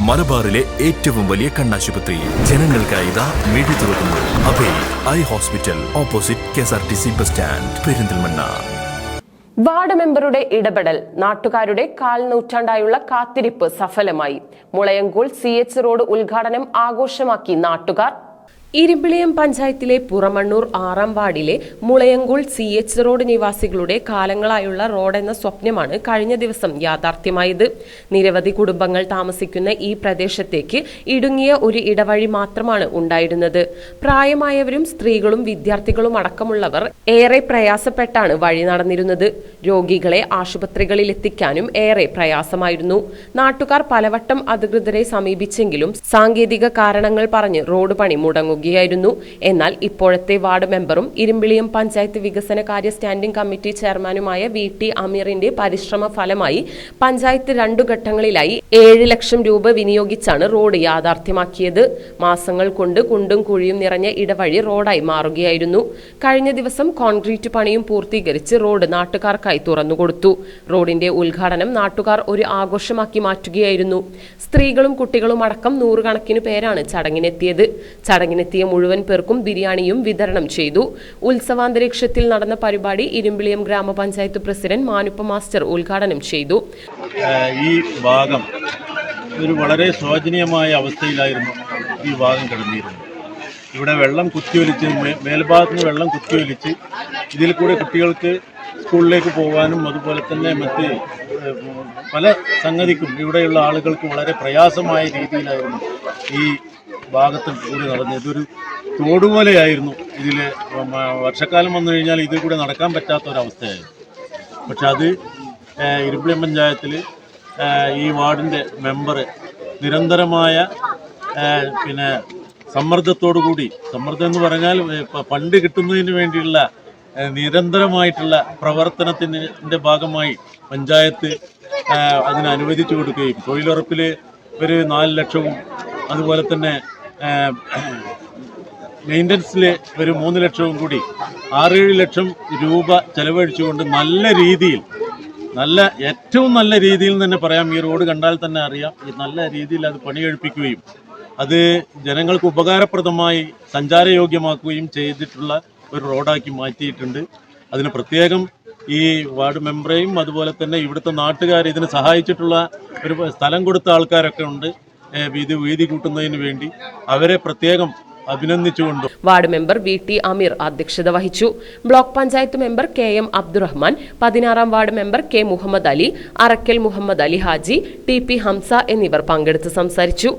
മലബാറിലെ ഏറ്റവും വലിയ കണ്ണാശുപത്രി ജനങ്ങൾക്കായി ഇതാ മിഴി തുറക്കുന്നു. Abhay eye hospital, opposite KSRTC bus stand, Perinthalmanna. Ward മെമ്പറുടെ ഇടപെടൽ, നാട്ടുകാരുടെ കാൽ നൂറ്റാണ്ടായുള്ള കാത്തിരിപ്പ് സഫലമായി. മുളയങ്കോൾ CH റോഡ് ഉദ്ഘാടനം ആഘോഷമാക്കി നാട്ടുകാർ. ഇരുമ്പിളിയം പഞ്ചായത്തിലെ പുറമണ്ണൂർ 6ാം വാർഡിലെ മുളയങ്കോൾ CH റോഡ് നിവാസികളുടെ കാലങ്ങളായുള്ള റോഡെന്ന സ്വപ്നമാണ് കഴിഞ്ഞ ദിവസം യാഥാർത്ഥ്യമായത്. നിരവധി കുടുംബങ്ങൾ താമസിക്കുന്ന ഈ പ്രദേശത്തേക്ക് ഇടുങ്ങിയ ഒരു ഇടവഴി മാത്രമാണ് ഉണ്ടായിരുന്നത്. പ്രായമായവരും സ്ത്രീകളും വിദ്യാർത്ഥികളും അടക്കമുള്ളവർ ഏറെ പ്രയാസപ്പെട്ടാണ് വഴി നടന്നിരുന്നത്. രോഗികളെ ആശുപത്രികളിൽ എത്തിക്കാനും ഏറെ പ്രയാസമായിരുന്നു. നാട്ടുകാർ പലവട്ടം അധികൃതരെ സമീപിച്ചെങ്കിലും സാങ്കേതിക കാരണങ്ങൾ പറഞ്ഞ് റോഡ് പണി മുടങ്ങും. എന്നാൽ ഇപ്പോഴത്തെ വാർഡ് മെമ്പറും ഇരുമ്പിളിയം പഞ്ചായത്ത് വികസന കാര്യ സ്റ്റാൻഡിംഗ് കമ്മിറ്റി ചെയർമാനുമായ VT അമീറിന്റെ പരിശ്രമ ഫലമായി പഞ്ചായത്ത് 2 ഘട്ടങ്ങളിലായി 7 ലക്ഷം രൂപ വിനിയോഗിച്ചാണ് റോഡ് യാഥാർത്ഥ്യമാക്കിയത്. മാസങ്ങൾ കൊണ്ട് കുണ്ടും കുഴിയും നിറഞ്ഞ ഇടവഴി റോഡായി മാറുകയായിരുന്നു. കഴിഞ്ഞ ദിവസം കോൺക്രീറ്റ് പണിയും പൂർത്തീകരിച്ച് റോഡ് നാട്ടുകാർക്കായി തുറന്നുകൊടുത്തു. റോഡിന്റെ ഉദ്ഘാടനം നാട്ടുകാർ ഒരു ആഘോഷമാക്കി മാറ്റുകയായിരുന്നു. സ്ത്രീകളും കുട്ടികളും അടക്കം 100 കണക്കിന് പേരാണ് ചടങ്ങിനെത്തിയത്. ചടങ്ങിനെത്തിയ മുഴുവൻ പേർക്കും ബിരിയാണിയും വിതരണം ചെയ്തു. ഉത്സവാന്തരീക്ഷത്തിൽ നടന്ന പരിപാടി ഇരുമ്പിളിയം ഗ്രാമപഞ്ചായത്ത് പ്രസിഡന്റ് മാനുപ്പ മാസ്റ്റർ ഉദ്ഘാടനം ചെയ്തു. ഈ ഭാഗം ഒരു വളരെ ശോചനീയമായ അവസ്ഥയിലായിരുന്നു ഈ ഭാഗം കിടന്നിരുന്നത്. ഇവിടെ വെള്ളം കുത്തിയൊലിച്ച്, മേൽഭാഗത്ത് നിന്ന് വെള്ളം കുത്തിയൊലിച്ച് ഇതിൽ കൂടെ കുട്ടികൾക്ക് സ്കൂളിലേക്ക് പോകാനും അതുപോലെ തന്നെ മറ്റ് പല സംഗതിക്കും ഇവിടെയുള്ള ആളുകൾക്ക് വളരെ പ്രയാസമായ രീതിയിലായിരുന്നു ഈ ഭാഗത്ത് കൂടി നടന്നത്. ഇതൊരു തോടുപോലെയായിരുന്നു. ഇതിൽ വർഷക്കാലം വന്നു കഴിഞ്ഞാൽ ഇതിൽ കൂടെ നടക്കാൻ പറ്റാത്ത ഒരവസ്ഥയായിരുന്നു. പക്ഷെ അത് ഇരുമ്പിളിയം പഞ്ചായത്തിൽ ഈ വാർഡിൻ്റെ മെമ്പർ നിരന്തരമായ സമ്മർദ്ദത്തോടു കൂടി, സമ്മർദ്ദം എന്ന് പറഞ്ഞാൽ ഫണ്ട് കിട്ടുന്നതിന് വേണ്ടിയുള്ള നിരന്തരമായിട്ടുള്ള പ്രവർത്തനത്തിൻ്റെ ഭാഗമായി പഞ്ചായത്ത് അതിന് അനുവദിച്ചു കൊടുക്കുകയും തൊഴിലുറപ്പിൽ ഒരു 4 ലക്ഷവും അതുപോലെ തന്നെ മെയിൻ്റനൻസിൽ ഒരു 3 ലക്ഷവും കൂടി 6-7 ലക്ഷം രൂപ ചെലവഴിച്ചുകൊണ്ട് ഏറ്റവും നല്ല രീതിയിൽ തന്നെ പറയാം, ഈ റോഡ് കണ്ടാൽ തന്നെ അറിയാം, ഈ നല്ല രീതിയിൽ അത് പണികഴിപ്പിക്കുകയും അത് ജനങ്ങൾക്ക് ഉപകാരപ്രദമായി സഞ്ചാരയോഗ്യമാക്കുകയും ചെയ്തിട്ടുള്ള ഒരു റോഡാക്കി മാറ്റിയിട്ടുണ്ട്. അതിന് പ്രത്യേകം ഈ വാർഡ് മെമ്പറേയും അതുപോലെ തന്നെ ഇവിടുത്തെ നാട്ടുകാർ ഇതിന് സഹായിച്ചിട്ടുള്ള ഒരു സ്ഥലം കൊടുത്ത ആൾക്കാരൊക്കെ ഉണ്ട്. ഇത് വീതി കൂട്ടുന്നതിന് വേണ്ടി അവരെ പ്രത്യേകം അഭിനന്ദിച്ചുകൊണ്ട് വാർഡ് മെമ്പർ VT അമീർ അധ്യക്ഷത വഹിച്ചു. Block panchayat member KM Abdurahman, 16ാം ward member K Muhammad Ali, Arakkal Muhammad Ali Haji, TP Hamsa എന്നിവർ പങ്കെടുത്ത് സംസാരിച്ചു.